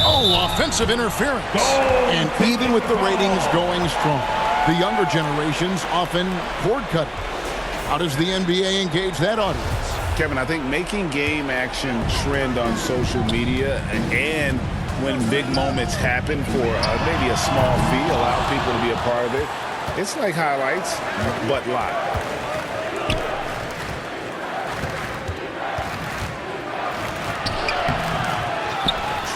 Oh, offensive interference. And even with the ratings going strong, the younger generations often cord cutting. How does the NBA engage that audience? Kevin, I think making game action trend on social media and when big moments happen for maybe a small fee, allow people to be a part of it. It's like highlights, but live.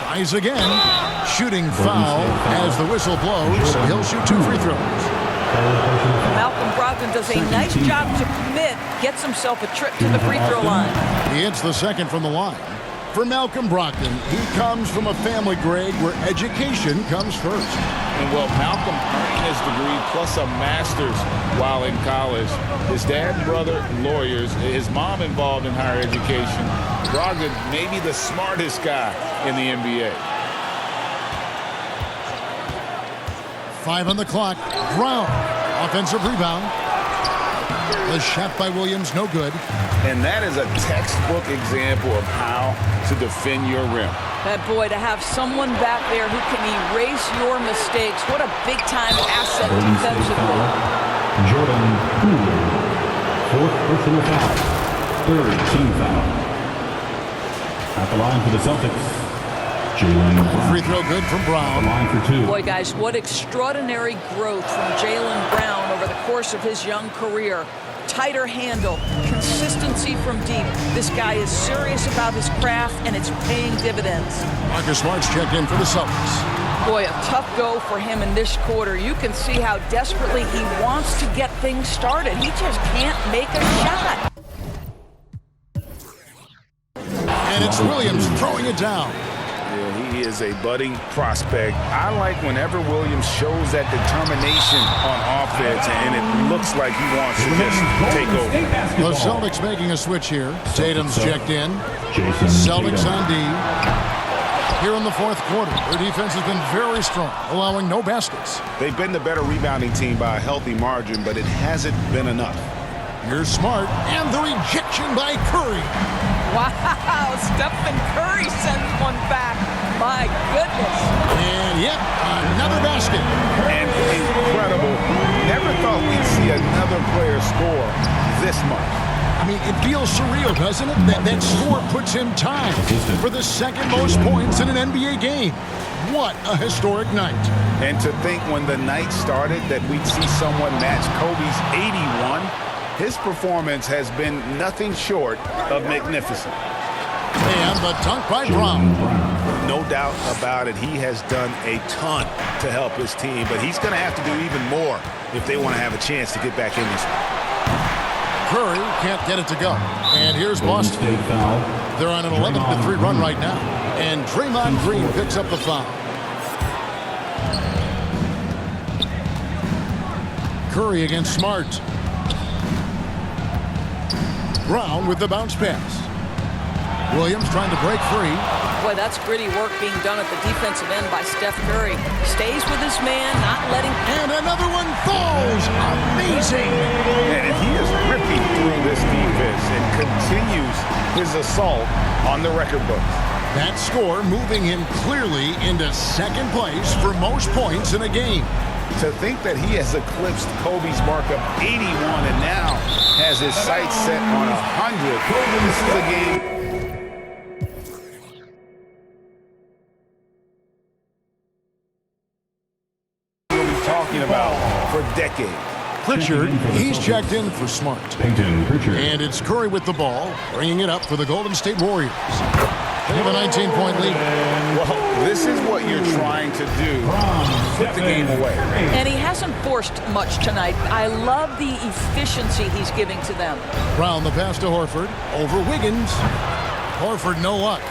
Tries again. Shooting foul as the whistle blows. He'll shoot 2 free throws. Malcolm Brogdon does a nice job to commit, gets himself a trip to the free throw line. He hits the second from the line. For Malcolm Brogdon, he comes from a family grade where education comes first. And well, Malcolm earned his degree plus a master's while in college. His dad and brother, lawyers. His mom involved in higher education. Brogdon may be the smartest guy in the NBA. 5 on the clock. Brown, offensive rebound. The shot by Williams, no good. And that is a textbook example of how to defend your rim. That boy, to have someone back there who can erase your mistakes, what a big-time asset defensively. Jordan Poole, 4th personal foul, 3rd team foul. At the line for the Celtics, Jaylen Brown. Free throw good from Brown. Line for 2. Boy, guys, what extraordinary growth from Jaylen Brown over the course of his young career. Tighter handle, consistency from deep. This guy is serious about his craft, and it's paying dividends. Marcus Smart's checked in for the Celtics. Boy, a tough go for him in this quarter. You can see how desperately he wants to get things started. He just can't make a shot. And it's Williams throwing it down. Yeah, he is a budding prospect. I like whenever Williams shows that determination on offense, and it looks like he wants to just take over. The Celtics making a switch here. Tatum's checked in. Celtics on D. Here in the 4th quarter, their defense has been very strong, allowing no baskets. They've been the better rebounding team by a healthy margin, but it hasn't been enough. Here's Smart, and the rejection by Curry. Wow, Stephen Curry sends one back. My goodness. And yet, another basket. And incredible. Never thought we'd see another player score this much. I mean, it feels surreal, doesn't it? That score puts him tied for the 2nd most points in an NBA game. What a historic night. And to think when the night started that we'd see someone match Kobe's 81, his performance has been nothing short of magnificent. And the dunk by Brown. No doubt about it, he has done a ton to help his team, but he's going to have to do even more if they want to have a chance to get back in this. Curry can't get it to go. And here's Boston. They're on an 11-3 run right now. And Draymond Green picks up the foul. Curry against Smart. Brown with the bounce pass. Williams trying to break free. Boy, that's gritty work being done at the defensive end by Steph Curry. Stays with his man, not letting... And another one falls. Amazing. And he is ripping through this defense and continues his assault on the record books. That score moving him clearly into 2nd place for most points in a game. To think that he has eclipsed Kobe's mark of 81 and now has his sights set on 100. This is a game... talking about for decades. Pritchard, he's checked in for Smart. Pritchard. And it's Curry with the ball, bringing it up for the Golden State Warriors. They have a 19-point lead. Well, this is what you're trying to do. Flip the game away. And he hasn't forced much tonight. I love the efficiency he's giving to them. Brown the pass to Horford. Over Wiggins. Horford no luck.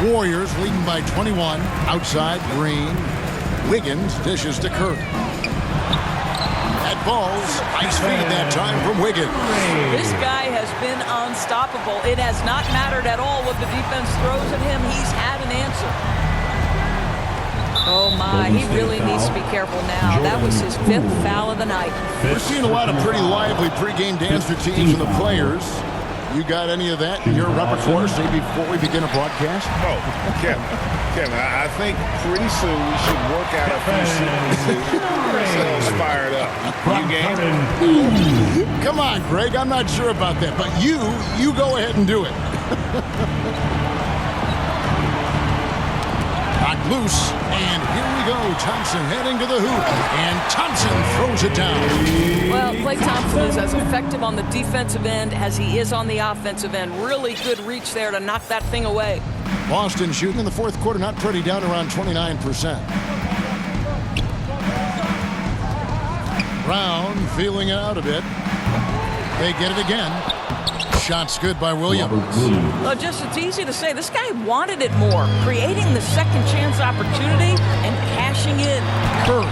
Warriors leading by 21. Outside, Green. Wiggins dishes to Curry. That falls. Nice feed that time from Wiggins. This guy has been unstoppable. It has not mattered at all what the defense throws at him. He's had an answer. Oh, my. He really needs to be careful now. That was his 5th foul of the night. We're seeing a lot of pretty lively pregame dance routines from the players. You got any of that in your repertoire, say, before we begin a broadcast? Oh, Kevin, I think pretty soon we should work out a few sentences to get ourselves fired up. You game? Come on, Greg. I'm not sure about that, but you go ahead and do it. Knocked loose, and here we go. Thompson heading to the hoop, and Thompson throws it down. Well, Klay Thompson is as effective on the defensive end as he is on the offensive end. Really good reach there to knock that thing away. Boston shooting in the fourth quarter, not pretty, down around 29%. Brown feeling it out a bit. They get it again. Shot's good by Williams. Well, it's easy to say. This guy wanted it more, creating the second chance opportunity and cashing in. Curry.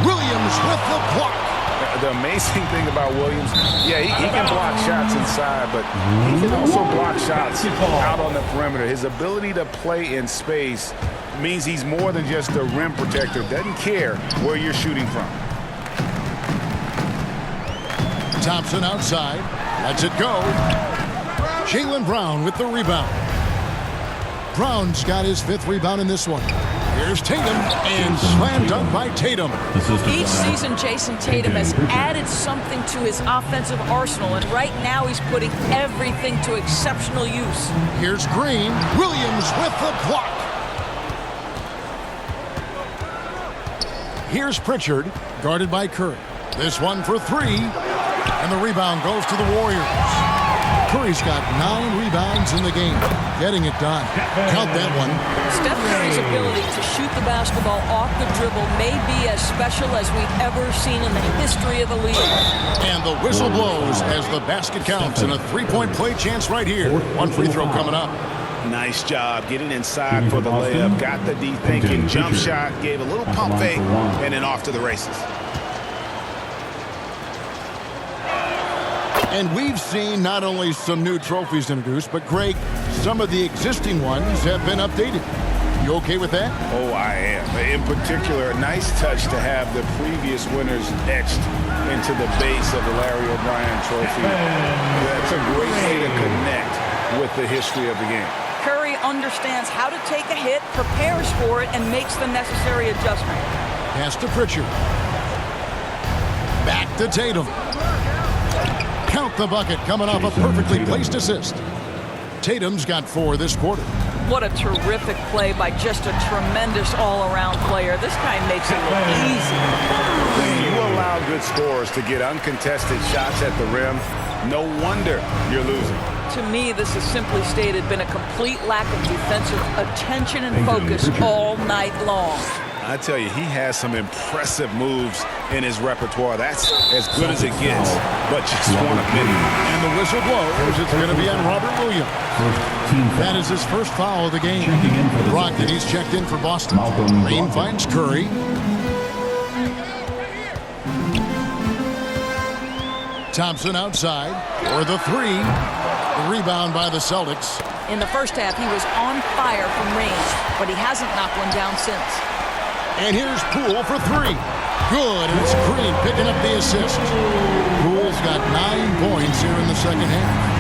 Williams with the block. The amazing thing about Williams, yeah, he can block shots inside, but he can also block shots out on the perimeter. His ability to play in space means he's more than just a rim protector. Doesn't care where you're shooting from. Thompson outside. Lets it go. Jaylen Brown with the rebound. Brown's got his 5th rebound in this one. Here's Tatum, and slam dunk by Tatum. Each season, Jason Tatum has added something to his offensive arsenal, and right now he's putting everything to exceptional use. Here's Green. Williams with the block. Here's Pritchard, guarded by Curry. This one for 3, and the rebound goes to the Warriors. Curry's got 9 rebounds in the game, getting it done. Count that one. Steph Curry's ability to shoot the basketball off the dribble may be as special as we've ever seen in the history of the league. And the whistle blows as the basket counts, and a 3-point play chance right here. One free throw coming up. Nice job getting inside for the layup. Got the deep thinking jump shot, gave a little pump fake, and then off to the races. And we've seen not only some new trophies introduced, but, Greg, some of the existing ones have been updated. You okay with that? Oh, I am. In particular, a nice touch to have the previous winners etched into the base of the Larry O'Brien trophy. That's a great way to connect with the history of the game. Curry understands how to take a hit, prepares for it, and makes the necessary adjustment. Pass to Pritchard. Back to Tatum. Count the bucket, coming off a perfectly placed assist. Tatum's got 4 this quarter. What a terrific play by just a tremendous all-around player. This guy makes it look easy. When you allow good scorers to get uncontested shots at the rim, no wonder you're losing. To me, this has simply stated been a complete lack of defensive attention and focus all night long. I tell you, he has some impressive moves in his repertoire. That's as good as it gets, but just one of many. And the whistle blows. It's going to be on Robert Williams. That is his first foul of the game. Brogdon, he's checked in for Boston. Green finds Curry. Thompson outside for the 3. The rebound by the Celtics. In the first half, he was on fire from range, but he hasn't knocked one down since. And here's Poole for 3. Good, and it's Green picking up the assist. Poole's got 9 points here in the second half.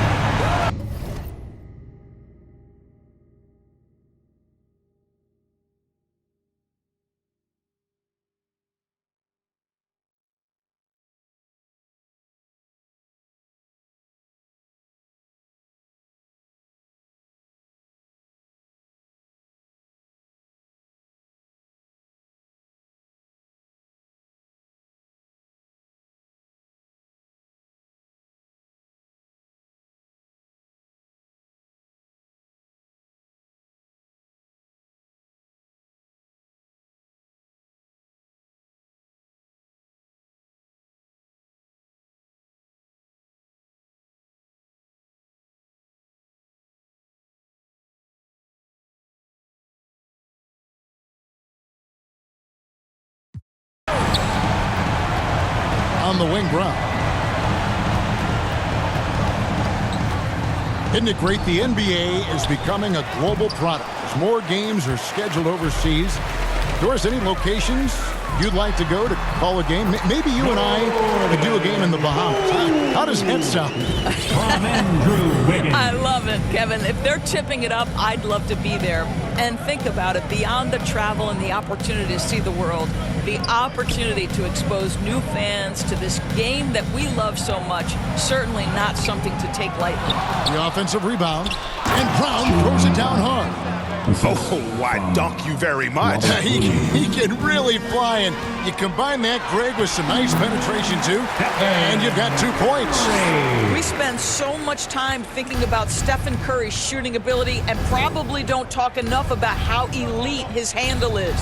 On the wing, Brown. Isn't it great? The NBA is becoming a global product. As more games are scheduled overseas, Doris, any locations you'd like to go to call a game? Maybe you and I could do a game in the Bahamas. How does that sound? I love it, Kevin. If they're tipping it up, I'd love to be there. And think about it, beyond the travel and the opportunity to see the world, the opportunity to expose new fans to this game that we love so much, certainly not something to take lightly. The offensive rebound, and Brown throws it down hard. Oh, why, dunk you very much. He can really fly, and you combine that, Greg, with some nice penetration, too, and you've got 2 points. We spend so much time thinking about Stephen Curry's shooting ability and probably don't talk enough about how elite his handle is.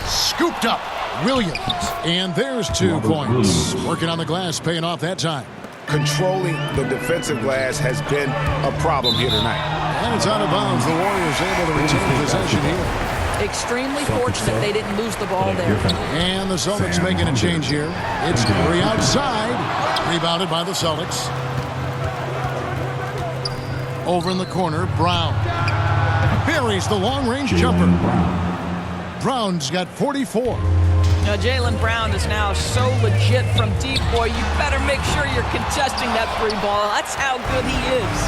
Scooped up, Williams, and there's 2 points. Working on the glass, paying off that time. Controlling the defensive glass has been a problem here tonight. And it's out of bounds. The Warriors able to retain possession here. Extremely fortunate they didn't lose the ball there. And the Celtics making a change here. It's Curry outside. Rebounded by the Celtics. Over in the corner, Brown. Buries the long-range jumper. Brown's got 44. Now, Jaylen Brown is now so legit from deep, boy. You better make sure you're contesting that 3 ball. That's how good he is.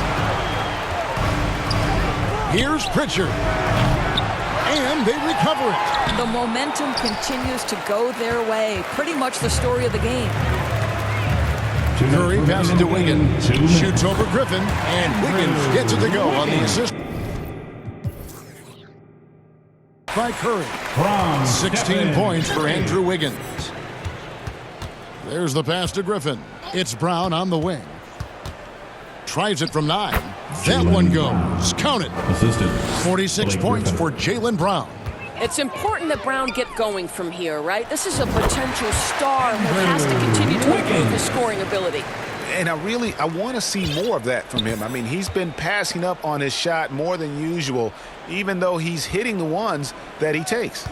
Here's Pritchard. And they recover it. The momentum continues to go their way. Pretty much the story of the game. Curry passes to Wiggins. Shoots over Griffin. And Wiggins gets it to go on the assist. By Curry. 16 points for Andrew Wiggins. There's the pass to Griffin. It's Brown on the wing. Tries it from 9. That one goes. Count it. 46 points for Jaylen Brown. It's important that Brown get going from here, right? This is a potential star who has to continue to improve his scoring ability. And I want to see more of that from him. I mean, he's been passing up on his shot more than usual, even though he's hitting the ones that he takes.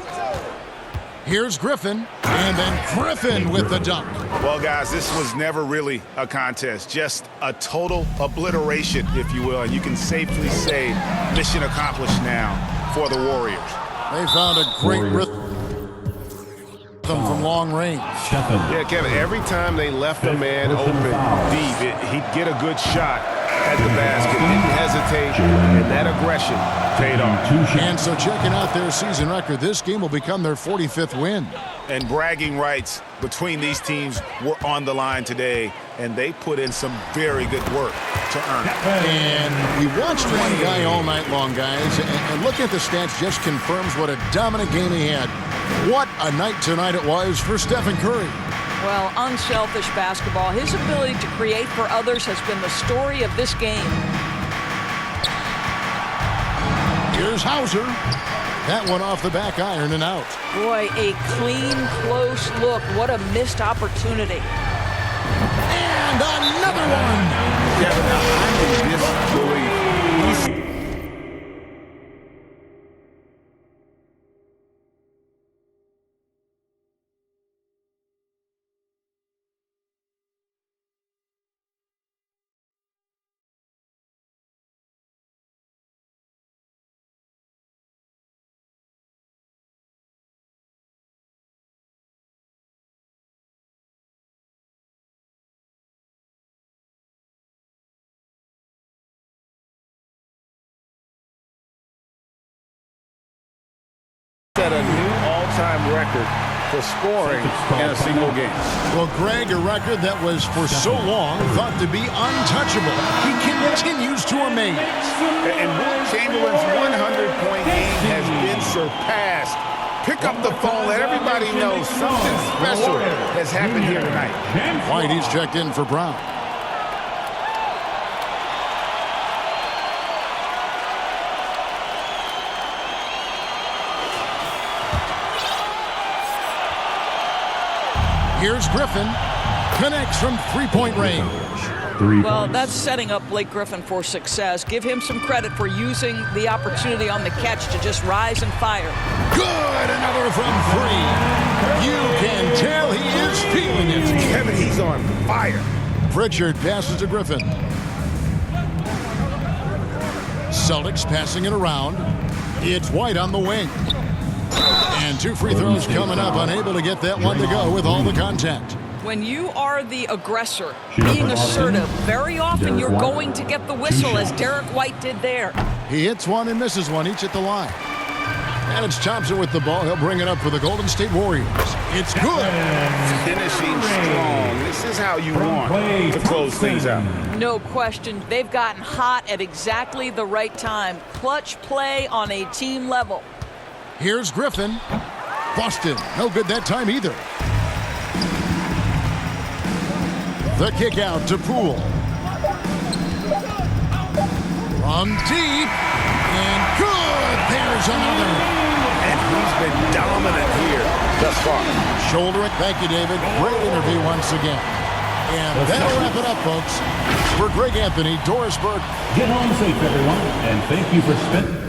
Here's Griffin, and then Griffin with the dunk. Well, guys, this was never really a contest, just a total obliteration, if you will. And you can safely say mission accomplished now for the Warriors. They found a great rhythm from long range. Yeah, Kevin, every time they left a man open deep, he'd get a good shot at the basket, didn't hesitate, and that aggression paid off. And so checking out their season record, this game will become their 45th win. And bragging rights between these teams were on the line today, and they put in some very good work to earn it. And we watched one guy all night long, guys, and looking at the stats just confirms what a dominant game he had. What a night tonight it was for Stephen Curry. Well, unselfish basketball. His ability to create for others has been the story of this game. Here's Hauser. That one off the back iron and out. Boy, a clean, close look. What a missed opportunity. And another one. Kevin, I'm in disbelief. Set a new all-time record for scoring in a single game. Well, Greg, a record that was for so long thought to be untouchable. He continues to amaze. And Will Chamberlain's 100-point game has been surpassed. Pick up the phone, let everybody know something special has happened here tonight. White, he's checked in for Brown. Here's Griffin. Connects from three-point range. Well, that's setting up Blake Griffin for success. Give him some credit for using the opportunity on the catch to just rise and fire. Good, another from three. You can tell he is feeling it. Kevin, he's on fire. Pritchard passes to Griffin. Celtics passing it around. It's White on the wing. And 2 free throws coming up, unable to get that one to go with all the contact. When you are the aggressor, being assertive, very often you're going to get the whistle, as Derek White did there. He hits one and misses one, each at the line. And it's Thompson with the ball. He'll bring it up for the Golden State Warriors. It's good. Finishing strong. This is how you want to close things out. No question. They've gotten hot at exactly the right time. Clutch play on a team level. Here's Griffin. Boston, no good that time either. The kick out to Poole. From deep. And good. There's another. And he's been dominant here thus far. Shoulder it. Thank you, David. Great interview once again. And that'll wrap it up, folks. For Greg Anthony, Doris Burke. Get home safe, everyone, and thank you for spending